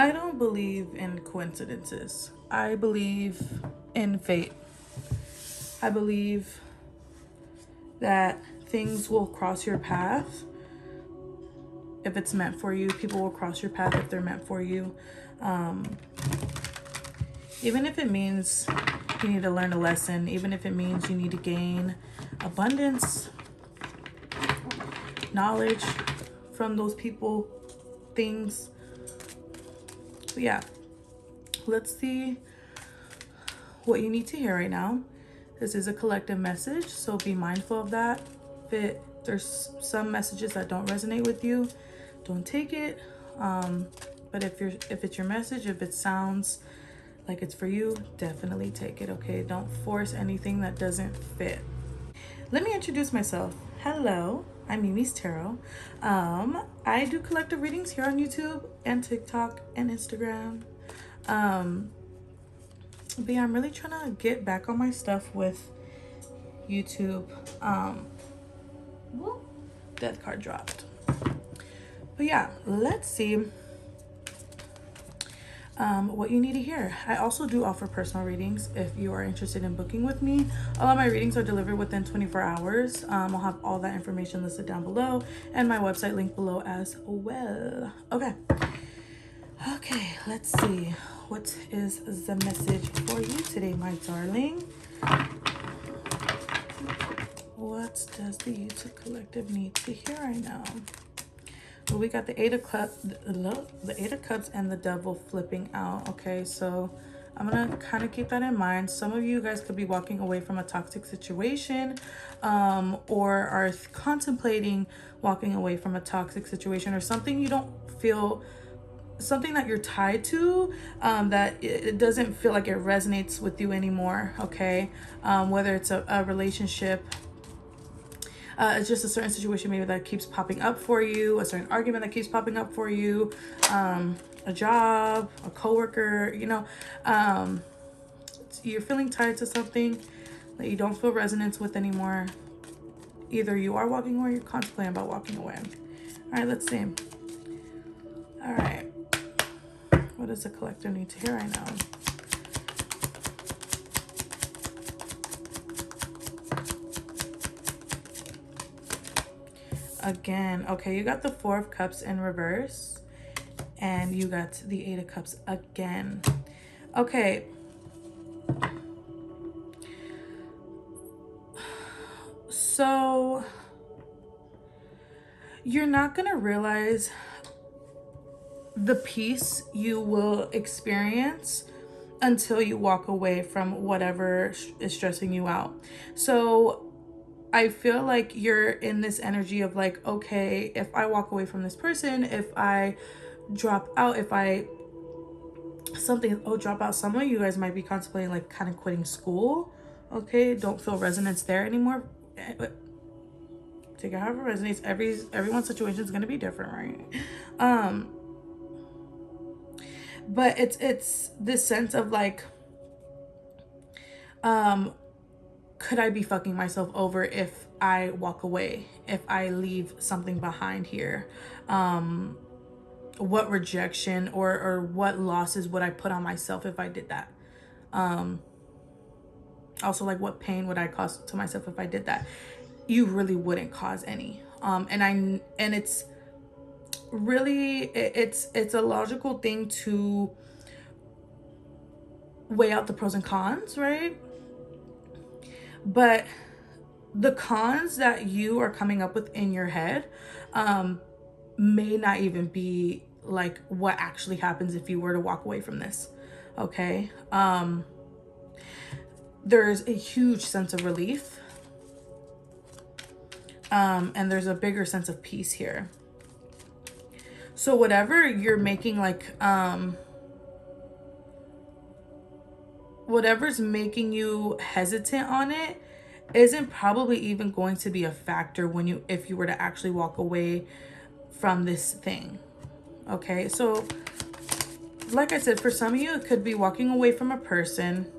I don't believe in coincidences. I believe in fate. I believe that things will cross your path if it's meant for you. People will cross your path if they're meant for you. Even if it means you need to learn a lesson, even if it means you need to gain abundance, knowledge from those people, things. But yeah, let's see what you need to hear right now. This is a collective message, so be mindful of that. If there's some messages that don't resonate with you, don't take it. But if it's your message, if it sounds like it's for you, definitely take it, okay? Don't force anything that doesn't fit. Let me introduce myself. Hello, I'm Mimi's Tarot. I do collective readings here on YouTube and TikTok and Instagram. But yeah, I'm really trying to get back on my stuff with YouTube. Death card dropped. But yeah, let's see what you need to hear. I also do offer personal readings if you are interested in booking with me. All of my readings are delivered within 24 hours. I'll have all that information listed down below and my website linked below as well. Okay, let's see. What is the message for you today, my darling? What does the YouTube Collective need to hear right now? Well, we got the Eight of Cups, the Eight of Cups and the Devil flipping out. Okay, so I'm gonna kind of keep that in mind. Some of you guys could be walking away from a toxic situation, or are contemplating walking away from a toxic situation, or something you don't feel, something that you're tied to, that it doesn't feel like it resonates with you anymore. Okay, whether it's a relationship, it's just a certain situation maybe that keeps popping up for you, a certain argument that keeps popping up for you, a job, a coworker, you know, you're feeling tied to something that you don't feel resonance with anymore. Either you are walking away or you're contemplating about walking away. All right, let's see. All right, what does the collective need to hear right now? Again, okay, you got the Four of Cups in reverse and you got the Eight of Cups again. Okay, so you're not gonna realize the peace you will experience until you walk away from whatever is stressing you out. So I feel like you're in this energy of like, okay, if I walk away from this person, if I drop out, if I drop out. Some of you guys might be contemplating like kind of quitting school. Okay, don't feel resonance there anymore. Take it however it resonates. Everyone's situation is going to be different, right? But it's this sense of like, could I be fucking myself over if I walk away, if I leave something behind here? What rejection or what losses would I put on myself if I did that? Also, like, what pain would I cause to myself if I did that? You really wouldn't cause any. And it's really, it's a logical thing to weigh out the pros and cons, right? But the cons that you are coming up with in your head may not even be like what actually happens if you were to walk away from this. Okay, there's a huge sense of relief, and there's a bigger sense of peace here. So whatever you're making, like whatever's making you hesitant on it isn't probably even going to be a factor when if you were to actually walk away from this thing. Okay, so like I said, for some of you it could be walking away from a person,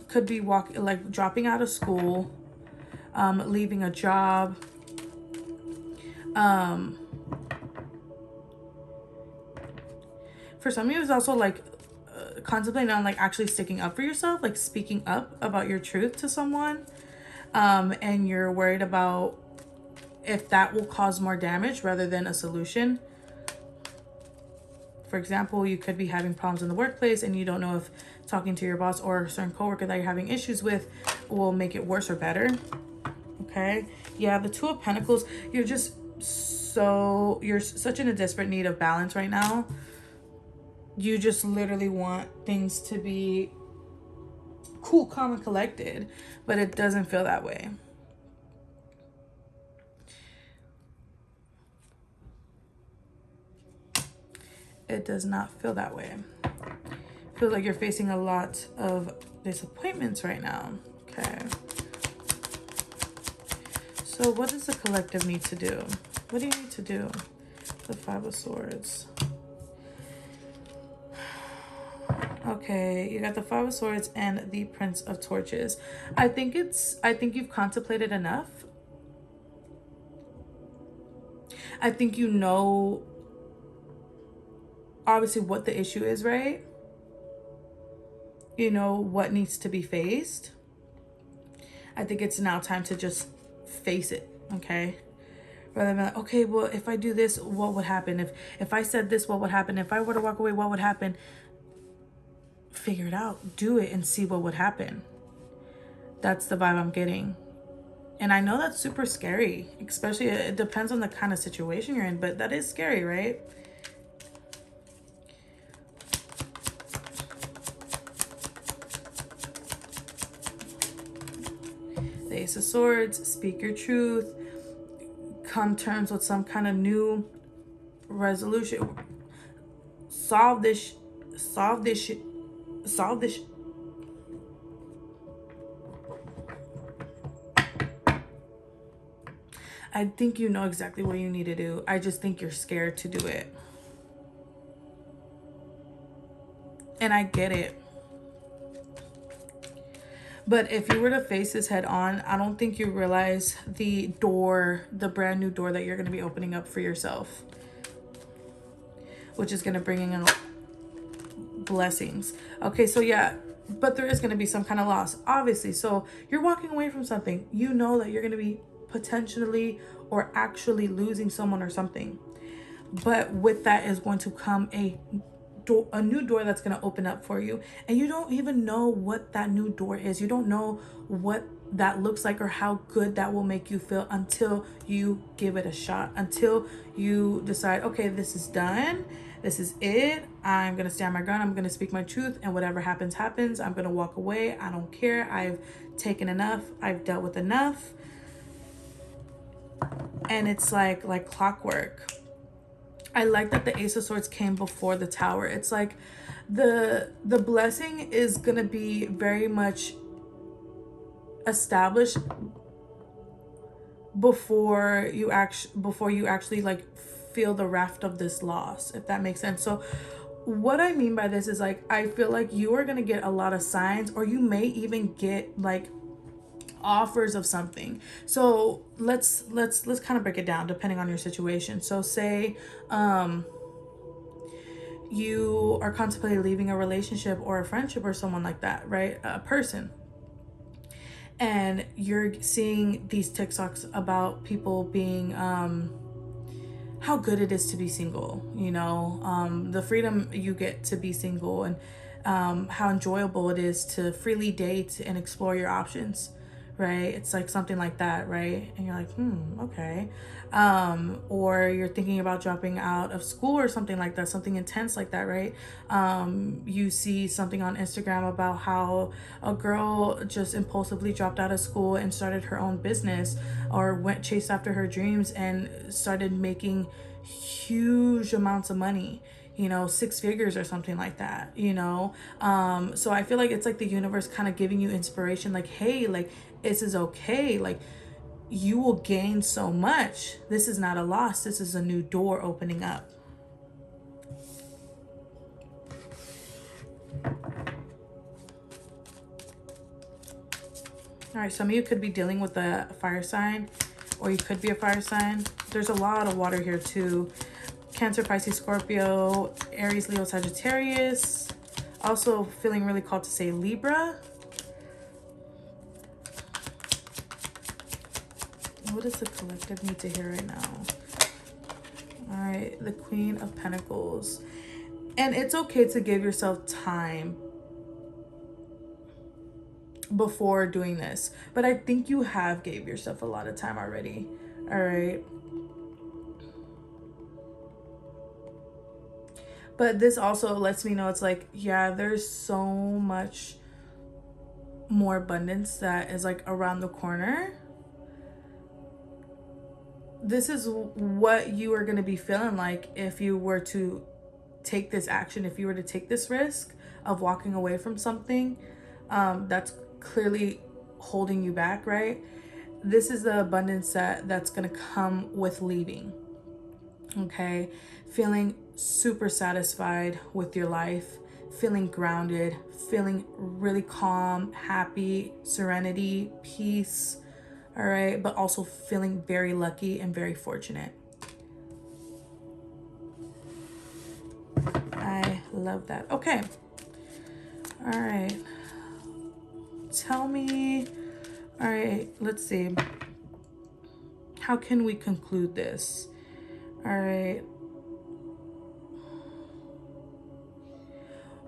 could be dropping out of school, leaving a job, For some of you, it's also like contemplating on like actually sticking up for yourself, like speaking up about your truth to someone. And you're worried about if that will cause more damage rather than a solution. For example, you could be having problems in the workplace and you don't know if talking to your boss or a certain coworker that you're having issues with will make it worse or better. Okay. Yeah, the Two of Pentacles, you're such in a desperate need of balance right now. You just literally want things to be cool, calm, and collected, but it doesn't feel that way. It does not feel that way. It feels like you're facing a lot of disappointments right now. Okay. So what does the collective need to do? What do you need to do? The Five of Swords. Okay, you got the Five of Swords and the Prince of Torches. I think you've contemplated enough. I think you know obviously what the issue is, right? You know what needs to be faced. I think it's now time to just face it, okay? Rather than like, okay, well, if I do this, what would happen? If I said this, what would happen? If I were to walk away, what would happen? Figure it out. Do it and see what would happen. That's the vibe I'm getting. And I know that's super scary, especially it depends on the kind of situation you're in, but that is scary, right? The Ace of Swords, speak your truth, come terms with some kind of new resolution, solve this. I think you know exactly what you need to do. I just think you're scared to do it. And I get it. But if you were to face this head on, I don't think you realize the brand new door that you're going to be opening up for yourself, which is going to bring in blessings. Okay, so yeah, but there is going to be some kind of loss, obviously. So you're walking away from something. You know that you're going to be potentially or actually losing someone or something. But with that is going to come a new door that's going to open up for you, and you don't even know what that new door is. You don't know what that looks like or how good that will make you feel until you give it a shot, until you decide, okay, this is done, this is it, I'm going to stand my ground, I'm going to speak my truth, and whatever happens happens. I'm going to walk away. I don't care. I've taken enough. I've dealt with enough. And it's like clockwork. I like that the Ace of Swords came before the Tower. It's like the blessing is gonna be very much established before you actually like feel the raft of this loss, if that makes sense. So what I mean by this is like, I feel like you are gonna get a lot of signs, or you may even get like offers of something. So let's kind of break it down depending on your situation. So say you are contemplating leaving a relationship or a friendship or someone like that, right? A person. And you're seeing these TikToks about people being how good it is to be single, you know, the freedom you get to be single, and how enjoyable it is to freely date and explore your options, right? It's like something like that, right? And you're like, okay. Or you're thinking about dropping out of school or something like that, something intense like that, right? You see something on Instagram about how a girl just impulsively dropped out of school and started her own business, or chased after her dreams and started making huge amounts of money, you know, 6 figures or something like that, you know? So I feel like it's like the universe kind of giving you inspiration, like, hey, like, this is okay. Like, you will gain so much. This is not a loss. This is a new door opening up. All right, some of you could be dealing with a fire sign, or you could be a fire sign. There's a lot of water here too. Cancer, Pisces, Scorpio, Aries, Leo, Sagittarius. Also feeling really called to say Libra. What does the collective need to hear right now? All right, the Queen of Pentacles. And it's okay to give yourself time before doing this, but I think you have gave yourself a lot of time already. All right, but this also lets me know it's like, yeah, there's so much more abundance that is like around the corner. This is what you are going to be feeling like if you were to take this action, if you were to take this risk of walking away from something that's clearly holding you back, right? This is the abundance that's going to come with leaving. Okay, feeling super satisfied with your life, feeling grounded, feeling really calm, happy, serenity, peace. All right, but also feeling very lucky and very fortunate. I love that. Okay. All right. Tell me. All right, let's see. How can we conclude this? All right.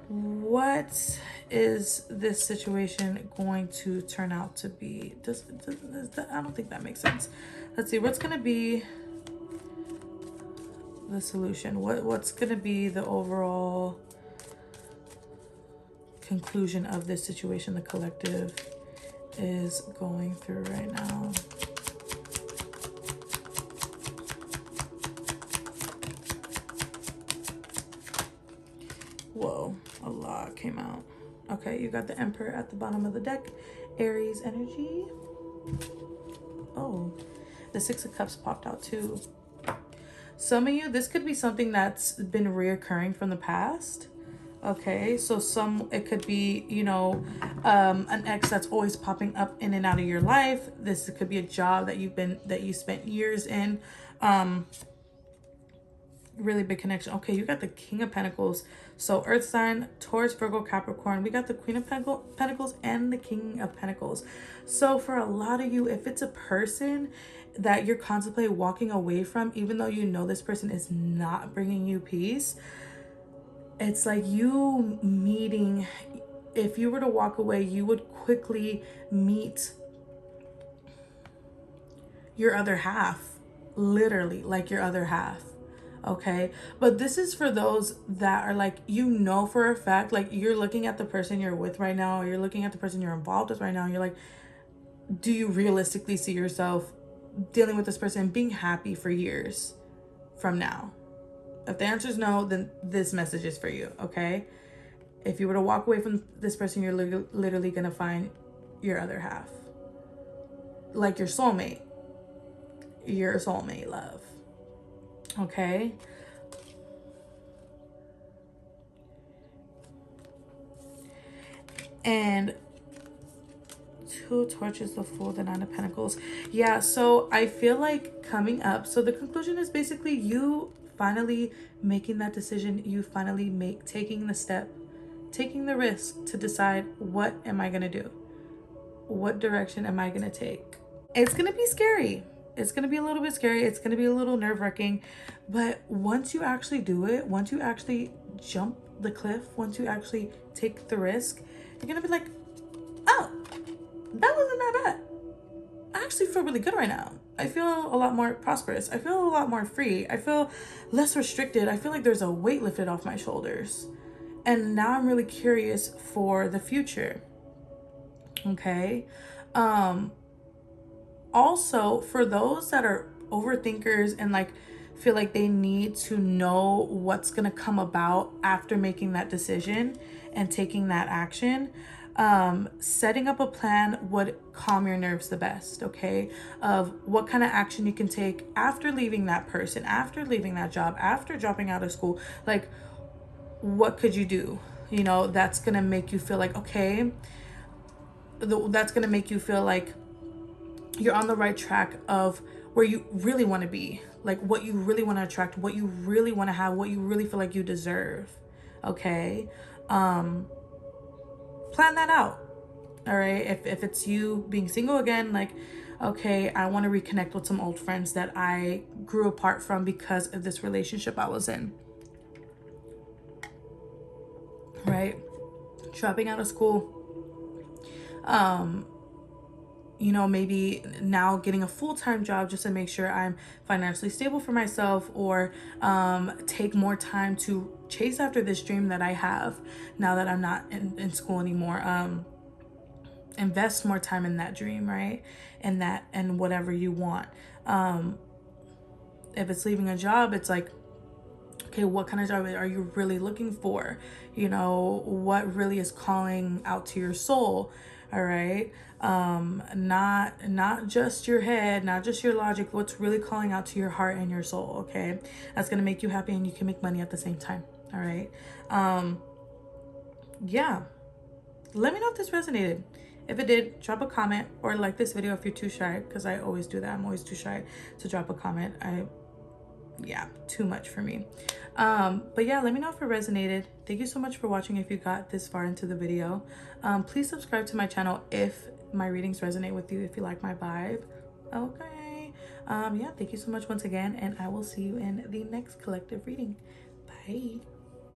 What is this situation going to turn out to be? I don't think that makes sense. Let's see. What's going to be the solution? What's going to be the overall conclusion of this situation the collective is going through right now? Whoa, a lot came out. Okay, you got the Emperor at the bottom of the deck. Aries energy. Oh, the Six of Cups popped out too. Some of you, this could be something that's been reoccurring from the past. Okay, so it could be, you know, an ex that's always popping up in and out of your life. This could be a job that you spent years in. Really big connection. Okay, you got the King of Pentacles. So Earth sign, Taurus, Virgo, Capricorn. We got the Queen of Pentacles and the King of Pentacles. So for a lot of you, if it's a person that you're contemplating walking away from, even though you know this person is not bringing you peace, it's like you meeting, if you were to walk away, you would quickly meet your other half, literally like your other half. Okay, but this is for those that are like, you know, for a fact, like you're looking at the person you're with right now, or you're looking at the person you're involved with right now, and you're like, do you realistically see yourself dealing with this person, being happy for years from now? If the answer is no, then this message is for you. Okay, if you were to walk away from this person, you're literally gonna find your other half, like your soulmate, love. Okay, and Two of Torches, the Fool, the Nine of Pentacles. Yeah, so I feel like coming up, so the conclusion is basically you finally making that decision, you finally taking the step, taking the risk to decide, what am I gonna do? What direction am I gonna take? It's gonna be scary. It's going to be a little bit scary. It's going to be a little nerve-wracking. But once you actually do it, once you actually jump the cliff, once you actually take the risk, you're going to be like, oh, that wasn't that bad. I actually feel really good right now. I feel a lot more prosperous. I feel a lot more free. I feel less restricted. I feel like there's a weight lifted off my shoulders. And now I'm really curious for the future. Okay. Also, for those that are overthinkers and like feel like they need to know what's going to come about after making that decision and taking that action, setting up a plan would calm your nerves the best. Okay, of what kind of action you can take after leaving that person, after leaving that job, after dropping out of school. Like, what could you do, you know, that's going to make you feel like, okay, that's going to make you feel like you're on the right track of where you really want to be, like what you really want to attract, what you really want to have, what you really feel like you deserve. Okay. Plan that out. All right. If it's you being single again, like, okay, I want to reconnect with some old friends that I grew apart from because of this relationship I was in. Right. Dropping out of school. You know, maybe now getting a full-time job just to make sure I'm financially stable for myself, or take more time to chase after this dream that I have now that I'm not in school anymore. Invest more time in that dream, right? And whatever you want. If it's leaving a job, it's like, okay, what kind of job are you really looking for? You know, what really is calling out to your soul? All right. Not just your head, not just your logic, what's really calling out to your heart and your soul. Okay. That's going to make you happy and you can make money at the same time. All right. Yeah. Let me know if this resonated. If it did, drop a comment or like this video if you're too shy, because I always do that. I'm always too shy to drop a comment. Yeah, too much for me. But yeah, let me know if it resonated. Thank you so much for watching. If you got this far into the video, please subscribe to my channel if my readings resonate with you, if you like my vibe. Okay. Yeah, thank you so much once again, and I will see you in the next collective reading. Bye.